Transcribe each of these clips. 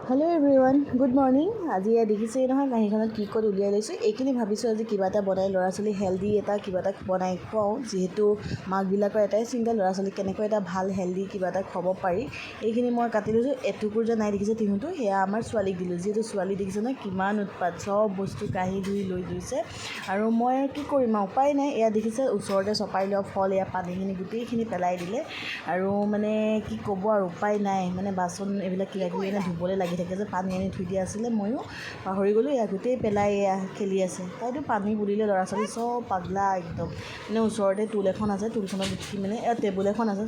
Hello' everyone, good morning. আজি দেখিছেই নহয় কাঁহীখনত কি ক'ত উলিয়াই লৈছোঁ। এইখিনি ভাবিছোঁ আজি কিবা এটা বনাই ল'ৰা ছোৱালী হেল্ডি কিবা এটা বনাই খুৱাওঁ। যিহেতু মাকবিলাকৰ এটাই চিন্তা, ল'ৰা ছোৱালীক কেনেকৈ এটা ভাল হেল্ডি কিবা এটা খুৱাব পাৰি। এইখিনি মই কাটি লৈছোঁ। এটুকুৰ যে নাই দেখিছে টিহুটো, সেয়া আমাৰ ছোৱালীক দিলোঁ। যিহেতু ছোৱালী দেখিছে নহয় কিমান উৎপাত, চব বস্তু কাঢ়ি ধুই লৈ গৈছে। আৰু মই কি কৰিম আৰু উপায় নাই। এয়া দেখিছে ওচৰতে চপাই লোৱা ফল, এয়া পানীখিনি গোটেইখিনি পেলাই দিলে। আৰু মানে কি ক'ব আৰু উপায় নাই। মানে বাচন এইবিলাক কিবা কিবি ধুবলৈ লাগি থাকে যে, পানী আনি থৈ দিয়া আছিলে, ময়ো পাহৰি গ'লোঁ। এয়া গোটেই পেলাই এয়া খেলি আছে। তাইতো পানী বুলিলে ল'ৰা ছোৱালী চব পাগলা একদম। মানে ওচৰতে টুল এখন আছে, টুলখনত উঠি মানে টেবুল এখন আছে,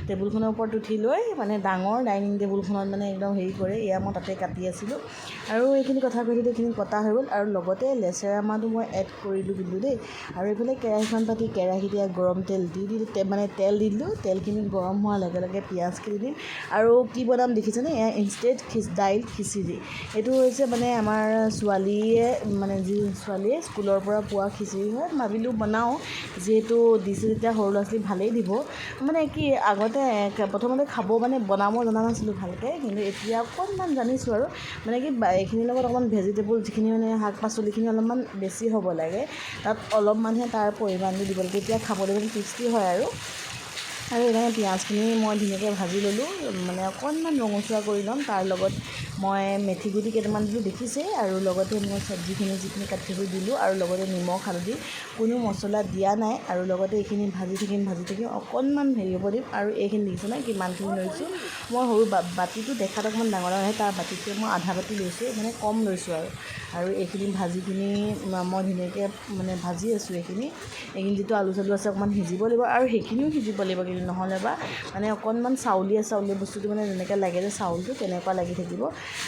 টেবুলখনৰ ওপৰত উঠি লৈ মানে ডাঙৰ ডাইনিং টেবুলখনত মানে একদম হেৰি কৰে। এয়া মই তাতে কাটি আছিলোঁ। আৰু এইখিনি কথা কৈ থাকোঁতে এইখিনি কটা হৈ গ'ল। আৰু লগতে লেচেৰা মাহটো মই এড কৰিলোঁ কিন্তু দেই। আৰু এইফালে কেৰাহীখন পাতি কেৰাহীত গৰম তেল দি মানে তেল দি দিলোঁ। তেলখিনি গৰম হোৱাৰ লগে লগে পিঁয়াজখিনি দিম। আৰু কি বনাম দেখিছেনে, এয়া ইনষ্টেণ্ট দাইল খিচিৰি। এইটো হৈছে মানে আমাৰ ছোৱালীয়ে মানে ছোৱালীয়ে স্কুলৰ পৰা পোৱা খিচিৰি হয়। ভাবিলোঁ বনাওঁ, যিহেতু দিছে যেতিয়া সৰু ল'ৰা ছোৱালী ভালেই দিব। মানে কি আগতে প্ৰথমতে খাব মানে বনাব জনা নাছিলোঁ ভালকৈ, কিন্তু এতিয়া অকণমান জানিছোঁ। আৰু মানে কি এইখিনিৰ লগত অকণমান ভেজিটেবল যিখিনি মানে শাক পাচলিখিনি অলপমান বেছি হ'ব লাগে। তাত অলপমানহে তাৰ পৰিমাণটো দিব লাগে, তেতিয়া খাবলৈ মানে টেষ্টি হয়। আৰু সেইকাৰণে পিঁয়াজখিনি মই ধুনীয়াকৈ ভাজি ল'লোঁ, মানে অকণমান ৰঙচুৱা কৰি ল'ম। তাৰ লগত মই মেথি গুটি কেইটামান দিলোঁ দেখিছেই। আৰু লগতে মই চব্জিখিনি যিখিনি কাটি থৈ দিলোঁ। আৰু লগতে নিমখ হালধি কোনো মছলা দিয়া নাই। আৰু লগতে এইখিনি ভাজি থাকিম অকণমান হেৰি হ'ব দিম। আৰু এইখিনি দেখিছে নাই কিমানখিনি লৈছোঁ মই। সৰু বাতিটো দেখাত অকণমান ডাঙৰ ডাঙৰ, তাৰ বাতিটোৱে মই আধা বাতি লৈছোঁ, মানে কম লৈছোঁ। আৰু এইখিনি ভাজিখিনি মই ধুনীয়াকৈ মানে ভাজি আছোঁ। এইখিনি যিটো আলু চালু আছে অকণমান সিজিব লাগিব। আৰু সেইখিনিও সিজিব লাগিব, কিন্তু নহ'লে বা মানে অকণমান চাউলীয়া বস্তুটো মানে যেনেকৈ লাগে যে চাউলটো তেনেকুৱা লাগি থাকিব।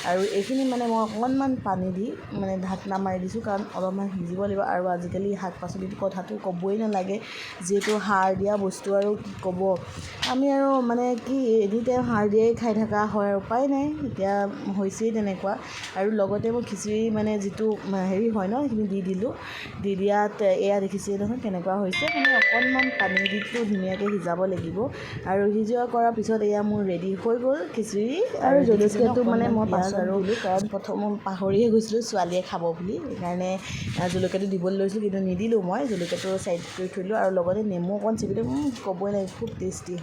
আৰু এইখিনি মানে মই অকণমান পানী দি মানে ঢাকনা মাৰি দিছোঁ, কাৰণ অলপমান সিজিব লাগিব। আৰু আজিকালি শাক পাচলিৰ কথাটো ক'বই নালাগে, যিহেতু সাৰ দিয়া বস্তু। আৰু কি ক'ব, আমি আৰু মানে কি এনিটাইম সাৰ দিয়াই খাই থকা হয়, উপায় নাই। এতিয়া হৈছেই তেনেকুৱা। আৰু লগতে মই খিচিৰি মানে যিটো হেৰি হয় ন, সেইখিনি দি দিলোঁ। দি দিয়াত এয়া দেখিছেই নহয় কেনেকুৱা হৈছে। মানে অকণমান পানী দিটো ধুনীয়াকৈ সিজাব লাগিব। আৰু সিজোৱা কৰাৰ পিছত এয়া মোৰ ৰেডি হৈ গ'ল খিচিৰি। আৰু জলকীয়াটো মানে মই পাছত দিলোঁ, কাৰণ প্ৰথম মই পাহৰিয়ে গৈছিলোঁ ছোৱালীয়ে খাব বুলি। সেইকাৰণে জলকীয়াটো দিবলৈ লৈছিলোঁ, কিন্তু নিদিলোঁ। মই জলকীয়াটো ছাইড কৰি থৈ দিলোঁ। আৰু লগতে নেমু অকণ চেপি দিলোঁ, ক'বই লাগে খুব টেষ্টি হয়।